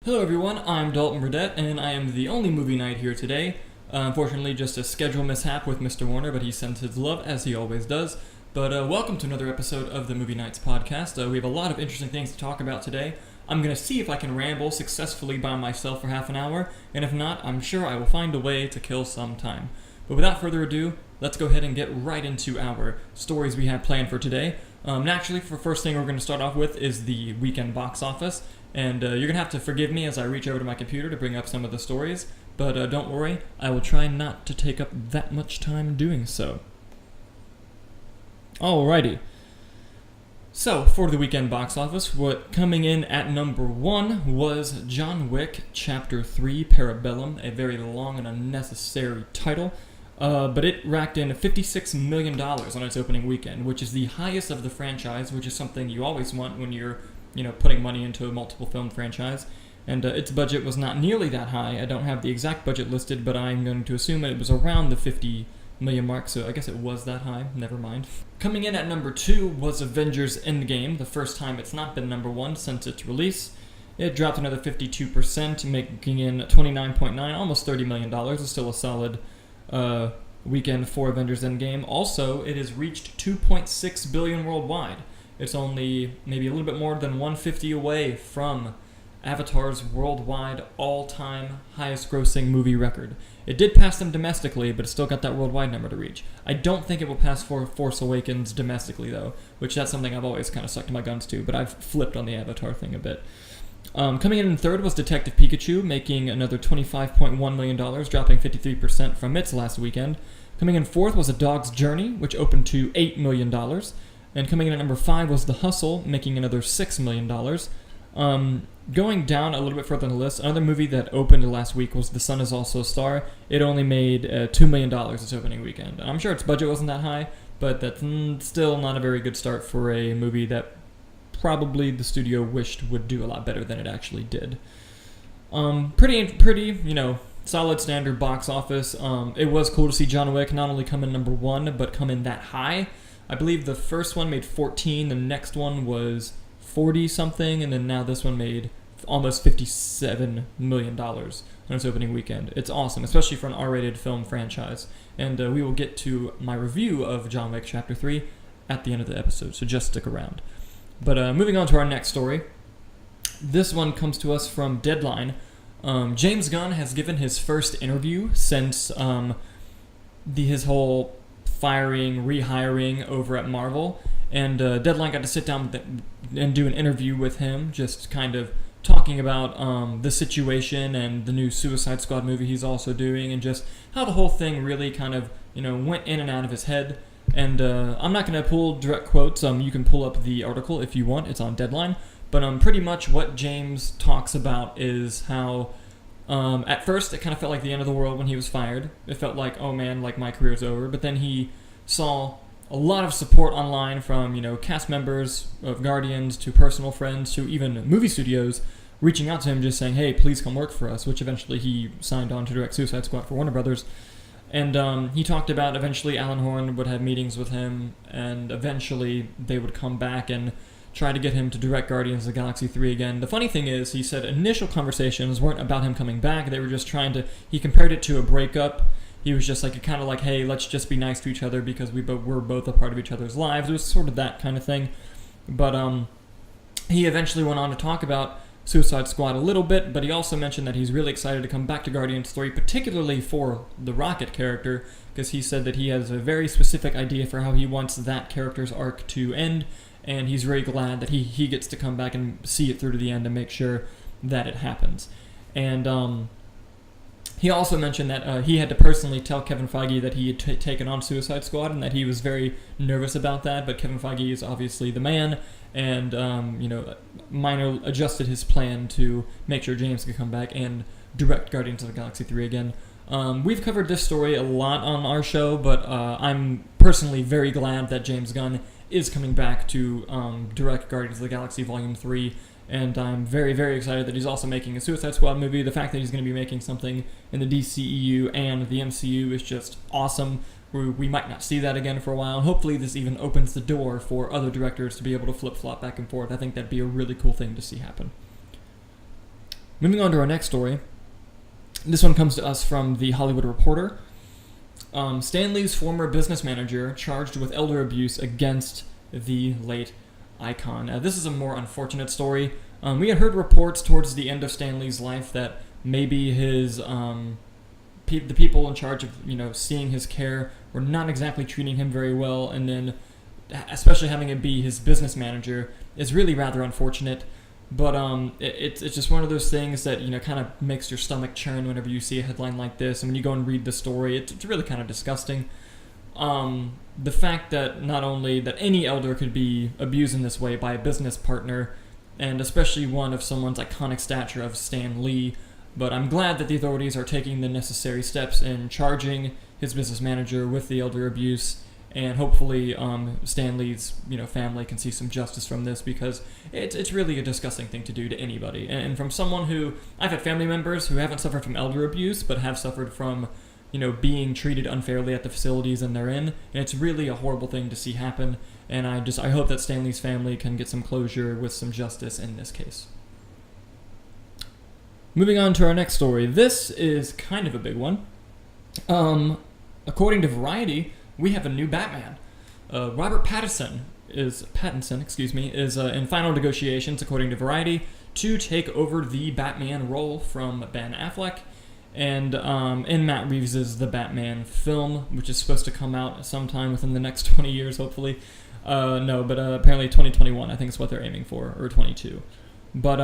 Hello everyone, I'm Dalton and I am the only movie night here today. Unfortunately, just a schedule mishap with Mr. Warner, but he sends his love, as he always does. But welcome to another episode of the Movie Nights podcast. We have a lot of interesting things to talk about today. I'm going to see if I can ramble successfully by myself for half an hour, and if not, I'm sure I will find a way to kill some time. But without further ado, let's go ahead and get right into our stories we have planned for today. Naturally, for first thing we're going to start off with is the weekend box office. And you're going to have to forgive me as I reach over to my computer to bring up some of the stories, but don't worry, I will try not to take up that much time doing so. Alrighty. So, for the weekend box office, what coming in at number 1 was John Wick Chapter 3 Parabellum, a very long and unnecessary title, but it racked in $56 million on its opening weekend, which is the highest of the franchise, which is something you always want when you're putting money into a multiple film franchise. And its budget was not nearly that high. I don't have the exact budget listed, but I'm going to assume it was around the 50 million mark, so I guess it was that high. Never mind. Coming in at number 2 was Avengers Endgame, the first time it's not been number 1 since its release. It dropped another 52%, making in $29.9, almost $30 million. It's still a solid weekend for Avengers Endgame. Also, it has reached $2.6 billion worldwide. It's only maybe a little bit more than 150 away from Avatar's worldwide all-time highest-grossing movie record. It did pass them domestically, but it still got that worldwide number to reach. I don't think it will pass for Force Awakens domestically, though, which that's something I've always kind of stuck to my guns to, but I've flipped on the Avatar thing a bit. Coming in third was Detective Pikachu, making another $25.1 million, dropping 53% from its last weekend. Coming in fourth was A Dog's Journey, which opened to $8 million. And coming in at number 5 was The Hustle, making another $6 million. Going down a little bit further on the list, another movie that opened last week was The Sun Is Also a Star. It only made $2 million its opening weekend. I'm sure its budget wasn't that high, but that's still not a very good start for a movie that probably the studio wished would do a lot better than it actually did. Pretty, solid standard box office. It was cool to see John Wick not only come in number 1, but come in that high. I believe the first one made 14, the next one was 40-something, and then now this one made almost $57 million on its opening weekend. It's awesome, especially for an R-rated film franchise. And we will get to my review of John Wick Chapter 3 at the end of the episode, so just stick around. But moving on to our next story. This one comes to us from Deadline. James Gunn has given his first interview since his whole firing, rehiring over at Marvel, and Deadline got to sit down and do an interview with him, just kind of talking about the situation and the new Suicide Squad movie he's also doing, and just how the whole thing really kind of went in and out of his head. And I'm not going to pull direct quotes. You can pull up the article if you want. It's on Deadline. But pretty much what James talks about is how at first, it kind of felt like the end of the world when he was fired. It felt like, oh man, like my career's over. But then he saw a lot of support online from, cast members of Guardians to personal friends to even movie studios reaching out to him just saying, hey, please come work for us, which eventually he signed on to direct Suicide Squad for Warner Brothers. And he talked about eventually Alan Horn would have meetings with him, and eventually they would come back and try to get him to direct Guardians of the Galaxy 3 again. The funny thing is, he said initial conversations weren't about him coming back. They were just he compared it to a breakup. He was just like, kind of like, hey, let's just be nice to each other because we're both a part of each other's lives. It was sort of that kind of thing. But he eventually went on to talk about Suicide Squad a little bit, but he also mentioned that he's really excited to come back to Guardians 3, particularly for the Rocket character, because he said that he has a very specific idea for how he wants that character's arc to end, and he's very glad that he gets to come back and see it through to the end and make sure that it happens. And he also mentioned that he had to personally tell Kevin Feige that he had taken on Suicide Squad and that he was very nervous about that, but Kevin Feige is obviously the man, and minor adjusted his plan to make sure James could come back and direct Guardians of the Galaxy 3 again. We've covered this story a lot on our show, but I'm personally very glad that James Gunn is coming back to direct Guardians of the Galaxy Volume 3, and I'm very, very excited that he's also making a Suicide Squad movie. The fact that he's going to be making something in the DCEU and the MCU is just awesome. We might not see that again for a while, and hopefully this even opens the door for other directors to be able to flip-flop back and forth. I think that'd be a really cool thing to see happen. Moving on to our next story. This one comes to us from The Hollywood Reporter. Stan Lee's former business manager charged with elder abuse against the late icon. This is a more unfortunate story. We had heard reports towards the end of Stan Lee's life that maybe his the people in charge of seeing his care were not exactly treating him very well, and then especially having it be his business manager is really rather unfortunate. But it's just one of those things that kind of makes your stomach churn whenever you see a headline like this, and when you go and read the story, it's really kind of disgusting. The fact that not only that any elder could be abused in this way by a business partner, and especially one of someone's iconic stature of Stan Lee, but I'm glad that the authorities are taking the necessary steps in charging his business manager with the elder abuse, and hopefully Stan Lee's family can see some justice from this, because it's really a disgusting thing to do to anybody. And from someone who, I've had family members who haven't suffered from elder abuse, but have suffered from being treated unfairly at the facilities and they're in, and it's really a horrible thing to see happen, and I hope that Stan Lee's family can get some closure with some justice in this case. Moving on to our next story. This is kind of a big one. According to Variety, we have a new Batman. Robert Pattinson is in final negotiations, according to Variety, to take over the Batman role from Ben Affleck. And in Matt Reeves' The Batman film, which is supposed to come out sometime within the next 20 years, hopefully. Apparently 2021, I think is what they're aiming for, or 22. But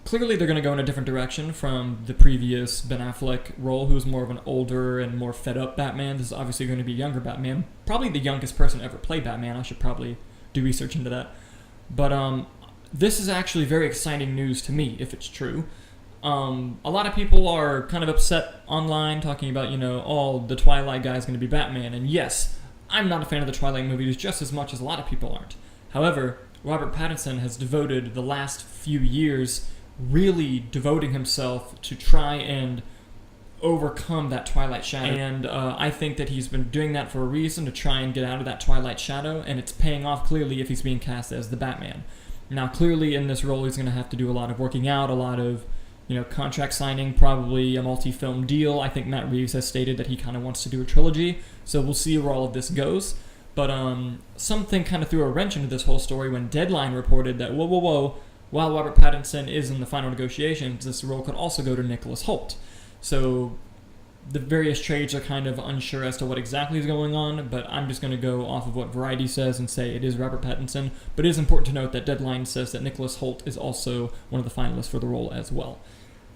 clearly they're going to go in a different direction from the previous Ben Affleck role, who was more of an older and more fed-up Batman. This is obviously going to be a younger Batman. Probably the youngest person to ever play Batman. I should probably do research into that. But this is actually very exciting news to me, if it's true. A lot of people are kind of upset online, talking about, the Twilight guy is going to be Batman. And yes, I'm not a fan of the Twilight movies just as much as a lot of people aren't. However, Robert Pattinson has devoted the last few years really devoting himself to try and overcome that Twilight shadow. And I think that he's been doing that for a reason, to try and get out of that Twilight shadow, and it's paying off clearly if he's being cast as the Batman. Now, clearly in this role, he's going to have to do a lot of working out, a lot of contract signing, probably a multi-film deal. I think Matt Reeves has stated that he kind of wants to do a trilogy, so we'll see where all of this goes. But something kind of threw a wrench into this whole story when Deadline reported that, whoa, while Robert Pattinson is in the final negotiations, this role could also go to Nicholas Hoult. So the various trades are kind of unsure as to what exactly is going on, but I'm just going to go off of what Variety says and say it is Robert Pattinson. But it is important to note that Deadline says that Nicholas Hoult is also one of the finalists for the role as well.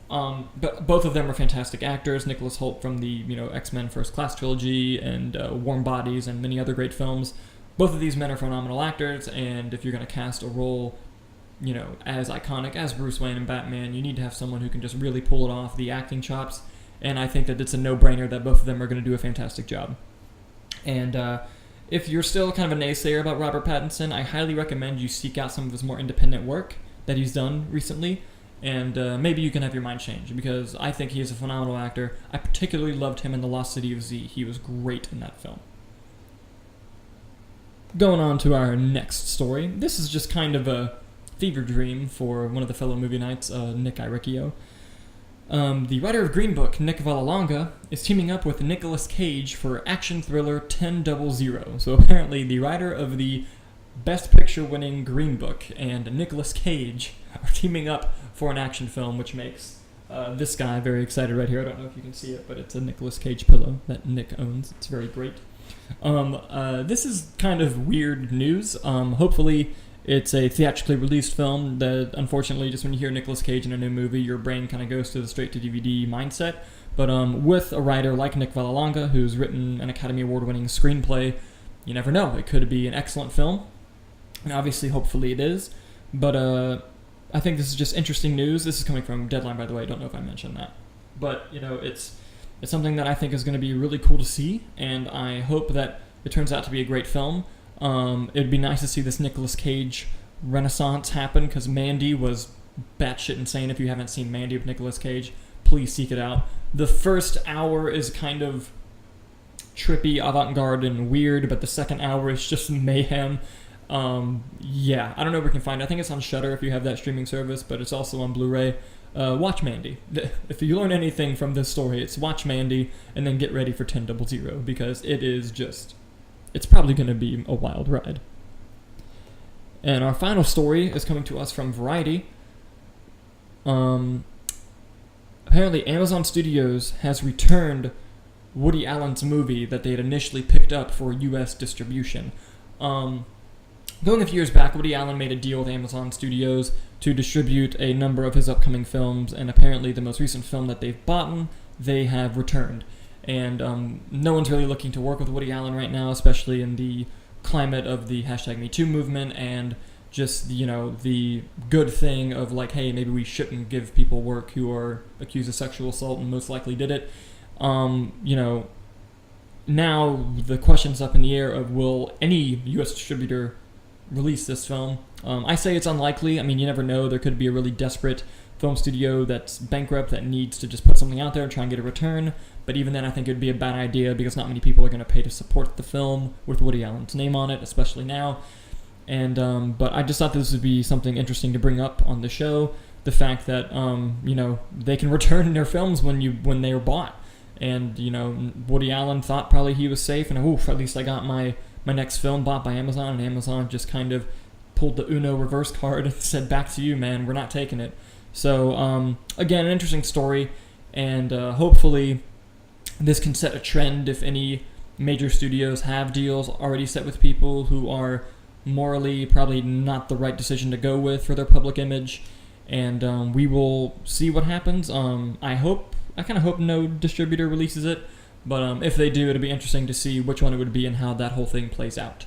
But both of them are fantastic actors. Nicholas Hoult from the X-Men First Class trilogy and Warm Bodies and many other great films. Both of these men are phenomenal actors, and if you're going to cast a role as iconic as Bruce Wayne and Batman, you need to have someone who can just really pull it off, the acting chops, and I think that it's a no-brainer that both of them are going to do a fantastic job. And if you're still kind of a naysayer about Robert Pattinson, I highly recommend you seek out some of his more independent work that he's done recently, and maybe you can have your mind changed, because I think he is a phenomenal actor. I particularly loved him in The Lost City of Z. He was great in that film. Going on to our next story. This is just kind of a fever dream for one of the fellow movie nights, Nick Iricchio. The writer of Green Book, Nick Vallelonga, is teaming up with Nicolas Cage for action thriller 10:00. So apparently the writer of the Best Picture winning Green Book and Nicolas Cage are teaming up for an action film, which makes this guy very excited right here. I don't know if you can see it, but it's a Nicolas Cage pillow that Nick owns. It's very great. This is kind of weird news. Hopefully it's a theatrically released film that, unfortunately, just when you hear Nicolas Cage in a new movie, your brain kind of goes to the straight-to-DVD mindset. But with a writer like Nick Vallelonga, who's written an Academy Award-winning screenplay, you never know. It could be an excellent film. And obviously, hopefully it is. But I think this is just interesting news. This is coming from Deadline, by the way. I don't know if I mentioned that. But, it's something that I think is going to be really cool to see, and I hope that it turns out to be a great film. It'd be nice to see this Nicolas Cage renaissance happen, because Mandy was batshit insane. If you haven't seen Mandy with Nicolas Cage, please seek it out. The first hour is kind of trippy, avant-garde, and weird, but the second hour is just mayhem. I don't know where you can find it. I think it's on Shudder if you have that streaming service, but it's also on Blu-ray. watch Mandy. If you learn anything from this story, it's watch Mandy and then get ready for 1000, because it's probably going to be a wild ride. And our final story is coming to us from Variety. Apparently Amazon Studios has returned Woody Allen's movie that they had initially picked up for U.S. distribution. Going a few years back, Woody Allen made a deal with Amazon Studios to distribute a number of his upcoming films, and apparently the most recent film that they've bought, they have returned. And no one's really looking to work with Woody Allen right now, especially in the climate of the #MeToo movement and just, the good thing of like, hey, maybe we shouldn't give people work who are accused of sexual assault and most likely did it. Now the question's up in the air of will any U.S. distributor release this film. I say it's unlikely. I mean, you never know. There could be a really desperate film studio that's bankrupt that needs to just put something out there and try and get a return. But even then, I think it would be a bad idea because not many people are going to pay to support the film with Woody Allen's name on it, especially now. And but I just thought this would be something interesting to bring up on the show. The fact that they can return their films when they were bought. And Woody Allen thought probably he was safe, and at least I got my next film bought by Amazon, and Amazon just kind of pulled the Uno reverse card and said, back to you, man, we're not taking it. So, again, an interesting story, and hopefully this can set a trend if any major studios have deals already set with people who are morally probably not the right decision to go with for their public image, and we will see what happens. I kind of hope no distributor releases it, but if they do, it'll be interesting to see which one it would be and how that whole thing plays out.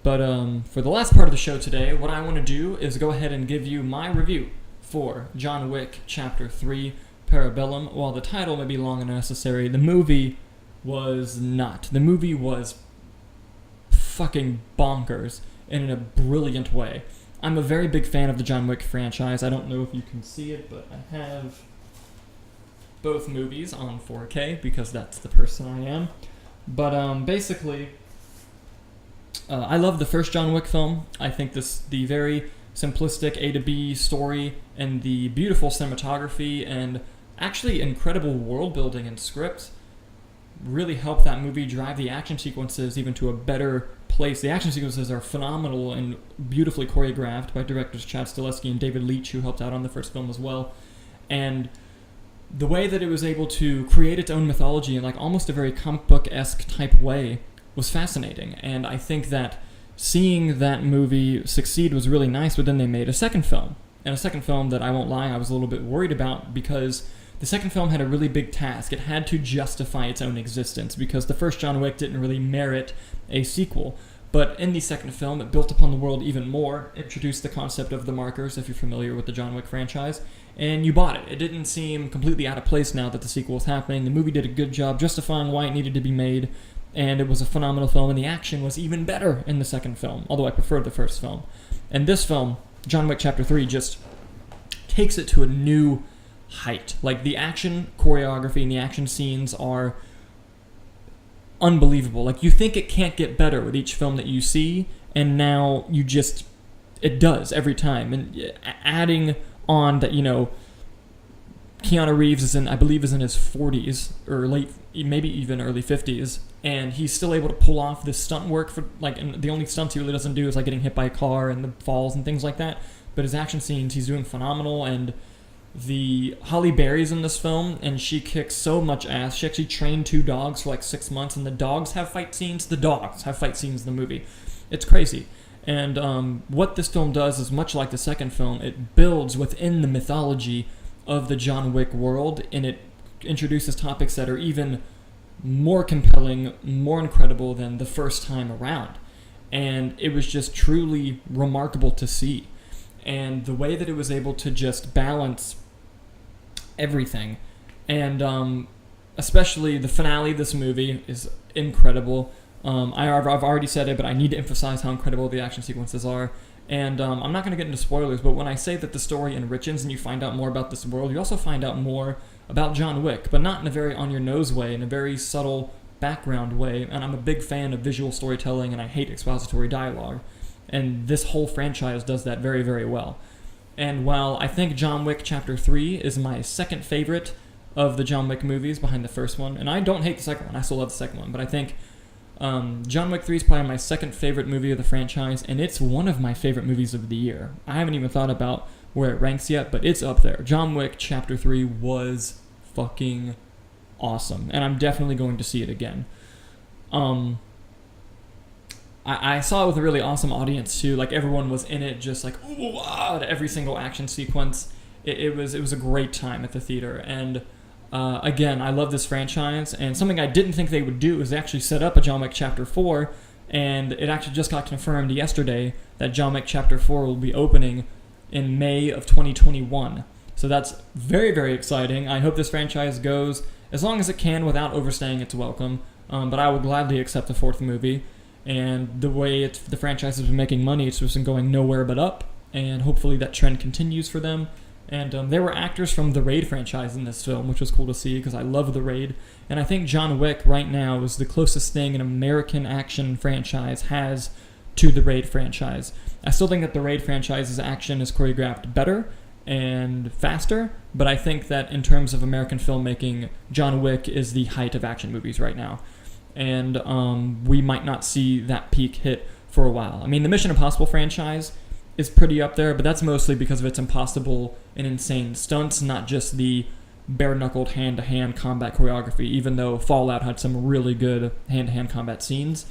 But for the last part of the show today, what I want to do is go ahead and give you my review for John Wick Chapter 3, Parabellum. While the title may be long and unnecessary, the movie was not. The movie was fucking bonkers and in a brilliant way. I'm a very big fan of the John Wick franchise. I don't know if you can see it, but I have both movies on 4K because that's the person I am. But basically, I love the first John Wick film. I think the very simplistic A to B story and the beautiful cinematography and actually incredible world building and script really helped that movie drive the action sequences even to a better place. The action sequences are phenomenal and beautifully choreographed by directors Chad Stahelski and David Leitch, who helped out on the first film as well. And the way that it was able to create its own mythology in like almost a very comic book-esque type way was fascinating. And I think that seeing that movie succeed was really nice, but then they made a second film. And a second film that, I won't lie, I was a little bit worried about because the second film had a really big task. It had to justify its own existence because the first John Wick didn't really merit a sequel. But in the second film, it built upon the world even more, introduced the concept of the markers, if you're familiar with the John Wick franchise, and you bought it. It didn't seem completely out of place now that the sequel was happening. The movie did a good job justifying why it needed to be made, and it was a phenomenal film, and the action was even better in the second film, although I preferred the first film. And this film, John Wick Chapter 3, just takes it to a new height. Like, the action choreography and the action scenes are unbelievable. Like, you think it can't get better with each film that you see, and now it does every time. And adding on that, Keanu Reeves is in his 40s, or late, maybe even early 50s, and he's still able to pull off this stunt work for, like, and the only stunts he really doesn't do is, like, getting hit by a car and the falls and things like that. But his action scenes, he's doing phenomenal, and the Halle Berry's in this film, and she kicks so much ass. She actually trained 2 dogs for like 6 months, and the dogs have fight scenes. The dogs have fight scenes in the movie. It's crazy. And what this film does is much like the second film. It builds within the mythology of the John Wick world, and it introduces topics that are even more compelling, more incredible than the first time around. And it was just truly remarkable to see. And the way that it was able to just balance everything, and especially the finale of this movie is incredible. I've already said it, but I need to emphasize how incredible the action sequences are. And I'm not going to get into spoilers, but when I say that the story enriches and you find out more about this world, you also find out more about John Wick, but not in a very on-your-nose way, in a very subtle background way. And I'm a big fan of visual storytelling, and I hate expository dialogue. And this whole franchise does that very, very well. And while I think John Wick Chapter 3 is my second favorite of the John Wick movies behind the first one, and I don't hate the second one, I still love the second one, but I think John Wick 3 is probably my second favorite movie of the franchise, and it's one of my favorite movies of the year. I haven't even thought about where it ranks yet, but it's up there. John Wick Chapter 3 was fucking awesome, and I'm definitely going to see it again. I saw it with a really awesome audience too. Like, everyone was in it, just like, ooh, wow, to every single action sequence. It was a great time at the theater. And again, I love this franchise. And something I didn't think they would do is actually set up a John Wick Chapter 4. And it actually just got confirmed yesterday that John Wick Chapter 4 will be opening in May of 2021. So that's very, very exciting. I hope this franchise goes as long as it can without overstaying its welcome. But I will gladly accept the fourth movie. And the way the franchise has been making money, it's just been going nowhere but up. And hopefully that trend continues for them. And there were actors from the Raid franchise in this film, which was cool to see because I love the Raid. And I think John Wick right now is the closest thing an American action franchise has to the Raid franchise. I still think that the Raid franchise's action is choreographed better and faster, but I think that in terms of American filmmaking, John Wick is the height of action movies right now. And we might not see that peak hit for a while. I mean, the Mission Impossible franchise is pretty up there, but that's mostly because of its impossible and insane stunts, not just the bare-knuckled hand-to-hand combat choreography, even though Fallout had some really good hand-to-hand combat scenes.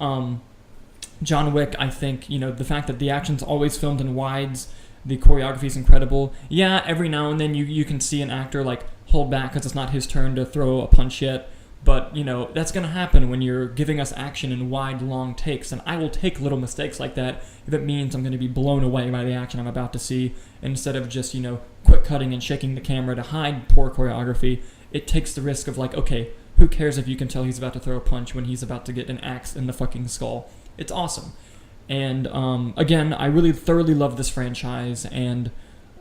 John Wick, I think, the fact that the action's always filmed in wides, the choreography is incredible. Yeah, every now and then you can see an actor like hold back because it's not his turn to throw a punch yet. But, that's going to happen when you're giving us action in wide, long takes. And I will take little mistakes like that if it means I'm going to be blown away by the action I'm about to see. Instead of just, quick cutting and shaking the camera to hide poor choreography, it takes the risk of like, okay, who cares if you can tell he's about to throw a punch when he's about to get an axe in the fucking skull? It's awesome. And, again, I really thoroughly love this franchise. And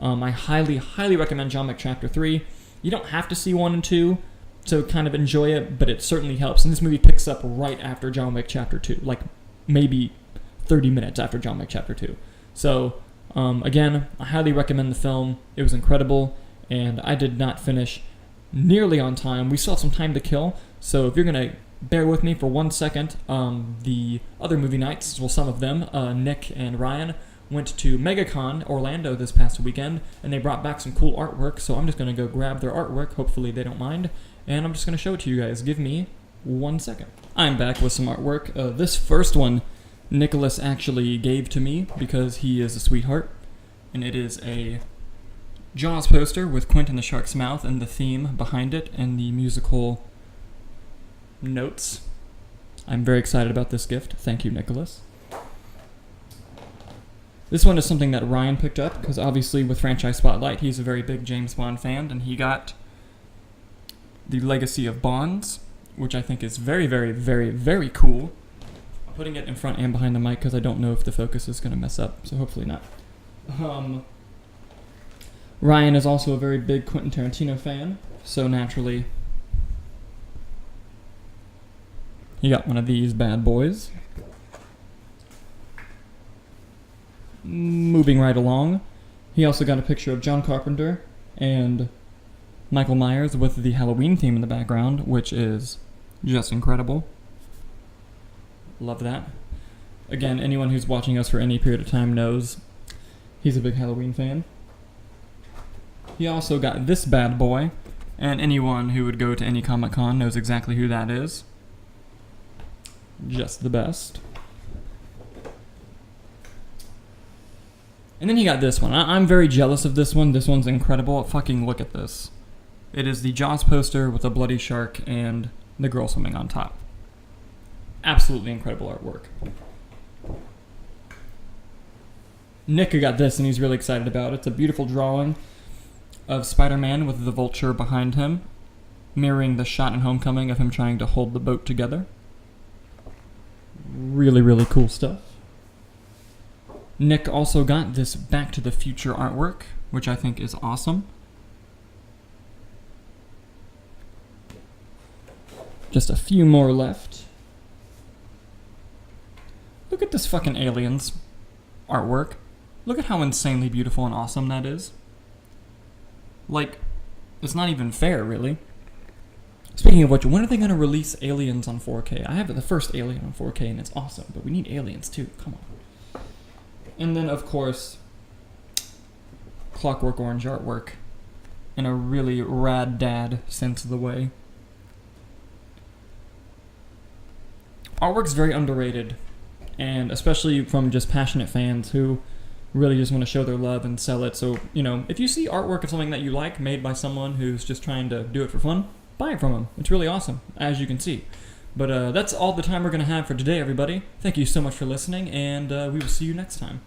I highly, highly recommend John Wick Chapter 3. You don't have to see 1 and 2 to kind of enjoy it, but it certainly helps. And this movie picks up right after John Wick Chapter 2, like maybe 30 minutes after John Wick Chapter 2. So, again, I highly recommend the film. It was incredible, and I did not finish nearly on time. We still have some time to kill, so if you're going to bear with me for 1 second, the other movie nights, well, some of them, Nick and Ryan, went to MegaCon Orlando this past weekend, and they brought back some cool artwork, so I'm just going to go grab their artwork. Hopefully they don't mind. And I'm just going to show it to you guys. Give me 1 second. I'm back with some artwork. This first one, Nicholas actually gave to me because he is a sweetheart. And it is a Jaws poster with Quint in the Shark's mouth and the theme behind it and the musical notes. I'm very excited about this gift. Thank you, Nicholas. This one is something that Ryan picked up because obviously with Franchise Spotlight, he's a very big James Bond fan, and he got The Legacy of Bonds, which I think is very, very, very, very cool. I'm putting it in front and behind the mic because I don't know if the focus is going to mess up, so hopefully not. Ryan is also a very big Quentin Tarantino fan, so naturally he got one of these bad boys. Moving right along, he also got a picture of John Carpenter and Michael Myers with the Halloween theme in the background, which is just incredible. Love that. Again, anyone who's watching us for any period of time knows he's a big Halloween fan. He also got this bad boy, and anyone who would go to any Comic-Con knows exactly who that is. Just the best. And then he got this one. I'm very jealous of this one. This one's incredible. Fucking look at this. It is the Jaws poster with a bloody shark and the girl swimming on top. Absolutely incredible artwork. Nick got this and he's really excited about it. It's a beautiful drawing of Spider-Man with the vulture behind him, mirroring the shot in Homecoming of him trying to hold the boat together. Really, really cool stuff. Nick also got this Back to the Future artwork, which I think is awesome. Just a few more left. Look at this fucking Aliens artwork. Look at how insanely beautiful and awesome that is. Like, it's not even fair, really. Speaking of which, when are they going to release Aliens on 4K? I have the first Alien on 4K, and it's awesome, but we need Aliens, too. Come on. And then, of course, Clockwork Orange artwork in a really rad dad sense of the way. Artwork's very underrated, and especially from just passionate fans who really just want to show their love and sell it. So, if you see artwork of something that you like made by someone who's just trying to do it for fun, buy it from them. It's really awesome, as you can see. But that's all the time we're going to have for today, everybody. Thank you so much for listening, and we will see you next time.